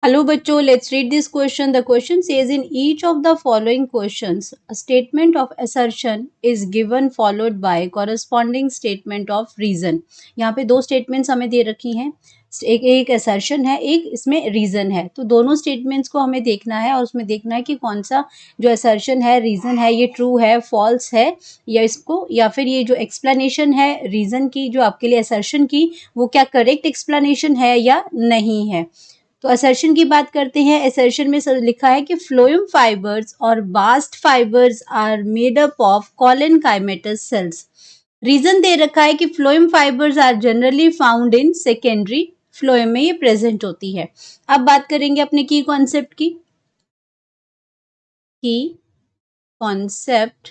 Hello bachcho, let's read this question. The question says in each of the following questions, a statement of assertion is given followed by corresponding statement of reason. यहाँ पे दो statements हमें दे रखी हैं. एक एक assertion है, एक इसमें reason है. तो दोनों statements को हमें देखना है और उसमें देखना है कि कौन सा जो assertion है, reason है, ये true है, false है या इसको या फिर ये जो explanation है reason की जो आपके लिए assertion की वो क्या correct explanation है या नहीं है. तो असर्शन की बात करते हैं. असर्शन में लिखा है कि फ्लोएम फाइबर्स और bast fibres are made up of collenchymatous cells. Reason दे रखा है कि phloem fibres are generally found in secondary phloem में ये प्रेजेंट होती है. अब बात करेंगे अपने की कॉन्सेप्ट की. कॉन्सेप्ट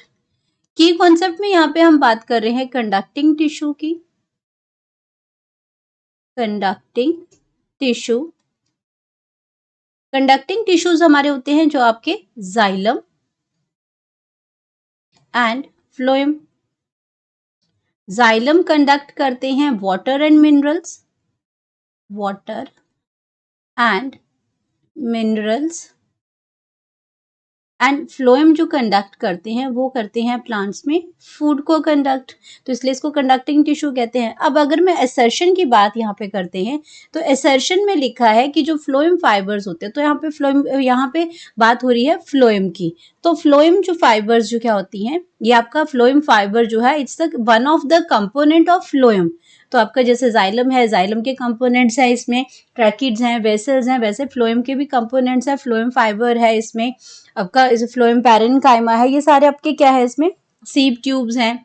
की कॉन्सेप्ट में यहाँ पे हम बात कर रहे हैं कंडक्टिंग टिश्यू की. कंडक्टिंग टिश्यू कंडक्टिंग टिश्यूज हमारे होते हैं जो आपके xylem and phloem. Xylem conduct करते हैं water and minerals. Water and minerals and phloem जो कंडक्ट करते हैं वो करते हैं प्लांट्स में फूड को कंडक्ट. तो इसलिए इसको कंडक्टिंग टिश्यू कहते हैं. अब अगर मैं असर्शन की बात यहाँ पे करते हैं तो असर्शन में लिखा है कि जो फ्लोएम फाइबर्स होते हैं, तो यहाँ पे बात हो रही है फ्लोएम की. तो फ्लोएम जो फाइबर्स जो क्या होती हैं, ये आपका फ्लोएम फाइबर जो है it's the one of the component of phloem. तो आपका जैसे जाइलम है, जाइलम के कंपोनेंट्स हैं इसमें, ट्रैकिड्स हैं, वेसल्स हैं, वैसे फ्लोएम के भी कंपोनेंट्स हैं. फ्लोएम फाइबर है इसमें, आपका इस फ्लोएम पैरेन्काइमा है, ये सारे आपके क्या है इसमें सीव ट्यूब्स हैं,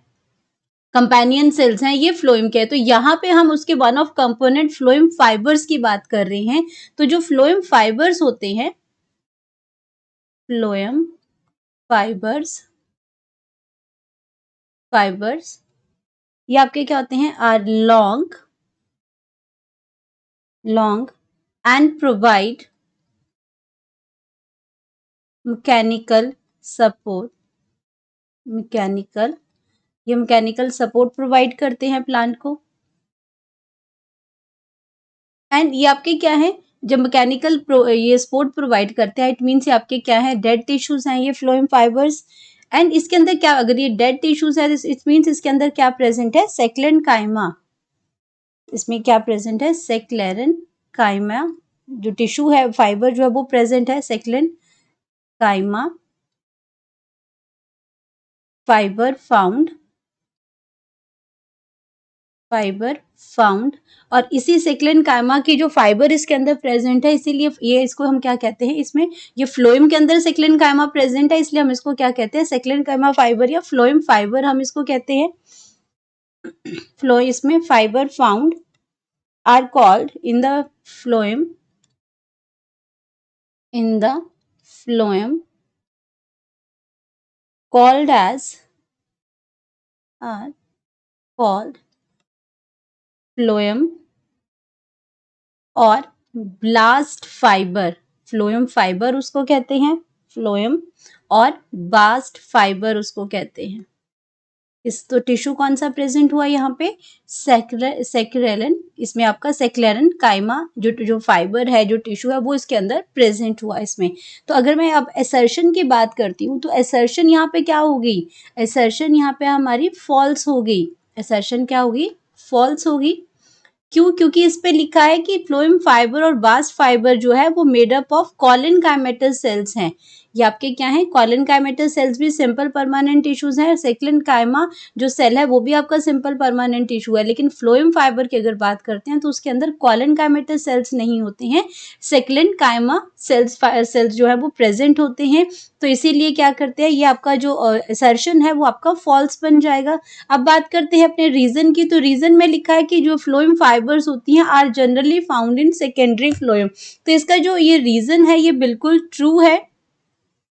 कंपेनियन सेल्स हैं, ये फ्लोएम के है. तो यहाँ पे हम उसके one of component phloem fibres की बात कर रहे हैं. तो जो फ्लोएम फाइबर्स होते हैं, फ्लोएम फाइबर्स ये आपके क्या होते हैं, are long and provide mechanical support. ये मैकेनिकल सपोर्ट प्रोवाइड करते हैं प्लांट को. एंड ये आपके क्या है, जब मैकेनिकल ये सपोर्ट प्रोवाइड करते हैं, इट मीन्स ये आपके क्या है, डेड टिश्यूज हैं ये फ्लोएम फाइबर्स. एंड इसके अंदर क्या, अगर ये डेड टिश्यूज है इट मीन्स इसके अंदर क्या प्रेजेंट है, सेक्लेरेनकाइमा. इसमें क्या प्रेजेंट है, सेक्लेरेनकाइमा. जो टिश्यू है फाइबर जो है वो प्रेजेंट है, सेक्लेरेनकाइमा फाइबर फाउंड. और इसी सेक्लेरेनकाइमा की जो फाइबर इसके अंदर प्रेजेंट है, इसीलिए ये इसको हम क्या कहते हैं, इसमें ये फ्लोएम के अंदर सेक्लेरेनकाइमा प्रेजेंट है, इसलिए हम इसको क्या कहते हैं, सेक्लेरेनकाइमा फाइबर या फ्लोएम फाइबर हम इसको कहते हैं. फ्लो इसमें fibre found are called in the phloem called as are called phloem और ब्लास्ट फाइबर. फ्लोएम फाइबर उसको कहते हैं, फ्लोएम और बास्ट फाइबर उसको कहते हैं. इस तो टिश्यू कौन सा प्रेजेंट हुआ यहाँ पे, सेक्रेलन. इसमें आपका सेक्लेरेनकाइमा जो फाइबर है, जो टिश्यू है वो इसके अंदर प्रेजेंट हुआ इसमें. तो अगर मैं अब असर्शन की बात करती हूँ तो असर्शन यहाँ पे क्या होगी, असर्शन यहाँ पे हमारी फॉल्स होगी. असर्शन क्या होगी, फॉल्स होगी. क्यों, क्योंकि इस पे लिखा है कि फ्लोएम फाइबर और बास्ट फाइबर जो है वो made up of collenchymatous sales हैं. ये आपके क्या है, कॉलेनकाइमेटस सेल्स भी सिंपल परमानेंट टिश्यूज हैं. सेक्लेरेनकाइमा जो सेल है वो भी आपका सिंपल परमानेंट टिश्यू है. लेकिन फ्लोएम फाइबर की अगर बात करते हैं तो उसके अंदर कॉलेनकाइमेटस सेल्स नहीं होते हैं, सेक्लेरेनकाइमा सेल्स जो है वो प्रेजेंट होते हैं. तो इसीलिए क्या करते हैं, ये आपका जो असर्शन है वो आपका फॉल्स बन जाएगा. अब बात करते हैं अपने रीजन की. तो रीजन में लिखा है कि जो फ्लोएम फाइबर्स होती हैं are generally found in secondary phloem. तो इसका जो ये रीजन है ये बिल्कुल ट्रू है.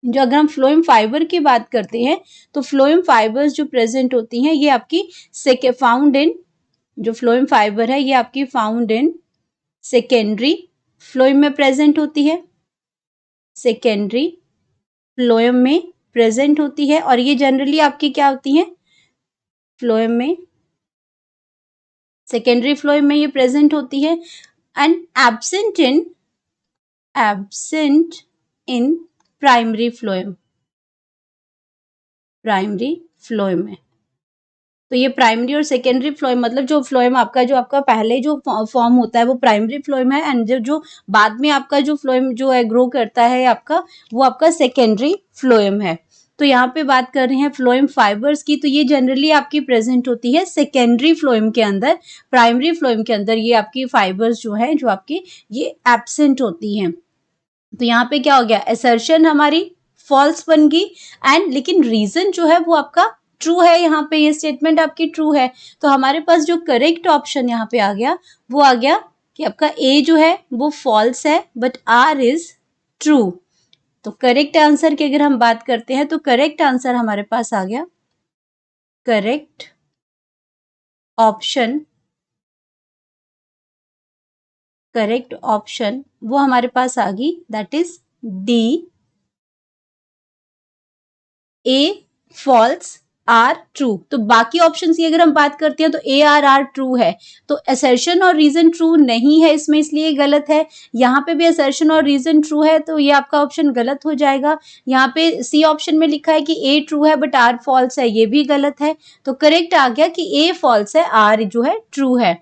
जो अगर हम फ्लोएम फाइबर की बात करते हैं तो फ्लोएम फाइबर्स जो प्रेजेंट होती हैं ये आपकी फाउंड इन, जो फ्लोएम फाइबर है ये आपकी फाउंड इन सेकेंडरी फ्लोएम में प्रेजेंट होती है, सेकेंडरी फ्लोएम में प्रेजेंट होती है. और ये जनरली आपकी क्या होती हैं, फ्लोएम में, सेकेंडरी फ्लोएम में ये प्रेजेंट होती है. And absent in absent in primary phloem, primary phloem में। तो ये प्राइमरी और सेकेंडरी फ्लोएम मतलब जो फ्लोएम आपका जो आपका पहले जो फॉर्म होता है वो प्राइमरी फ्लोएम है, एंड जो बाद में आपका जो फ्लोएम जो है ग्रो करता है आपका, वो आपका सेकेंडरी फ्लोएम है। तो यहाँ पे बात कर रहे हैं फ्लोएम फाइबर्स की, तो ये जनरली आपकी प्रेजेंट होती है सेकेंडरी फ्लोएम के अंदर। प्राइमरी फ्लोएम के अंदर ये आपकी फाइबर्स जो है जो आपकी ये एब्सेंट होती हैं। तो यहाँ पे क्या हो गया, असर्शन हमारी फॉल्स बन गई, एंड लेकिन रीजन जो है वो आपका ट्रू है। यहाँ पे ये स्टेटमेंट आपकी ट्रू है। तो हमारे पास जो करेक्ट ऑप्शन यहाँ पे आ गया वो आ गया कि आपका ए जो है वो फॉल्स है बट आर इज ट्रू। तो करेक्ट आंसर की अगर हम बात करते हैं तो करेक्ट आंसर हमारे पास आ गया, करेक्ट ऑप्शन, करेक्ट ऑप्शन वो हमारे पास आ गई, that is D, A false or true. तो बाकी ऑप्शन की अगर हम बात करते हैं तो ए आर ट्रू है, तो असर्शन और रीजन ट्रू नहीं है इसमें, इसलिए गलत है। यहाँ पे भी असर्शन और रीजन ट्रू है, तो ये आपका ऑप्शन गलत हो जाएगा। यहाँ पे सी ऑप्शन में लिखा है कि ए ट्रू है बट आर फॉल्स है, ये भी गलत है। तो करेक्ट आ गया कि ए फॉल्स है, आर जो है ट्रू है।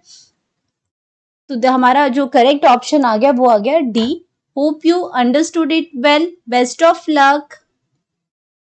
तो हमारा जो करेक्ट ऑप्शन आ गया वो आ गया D. Hope you understood it well, best of luck.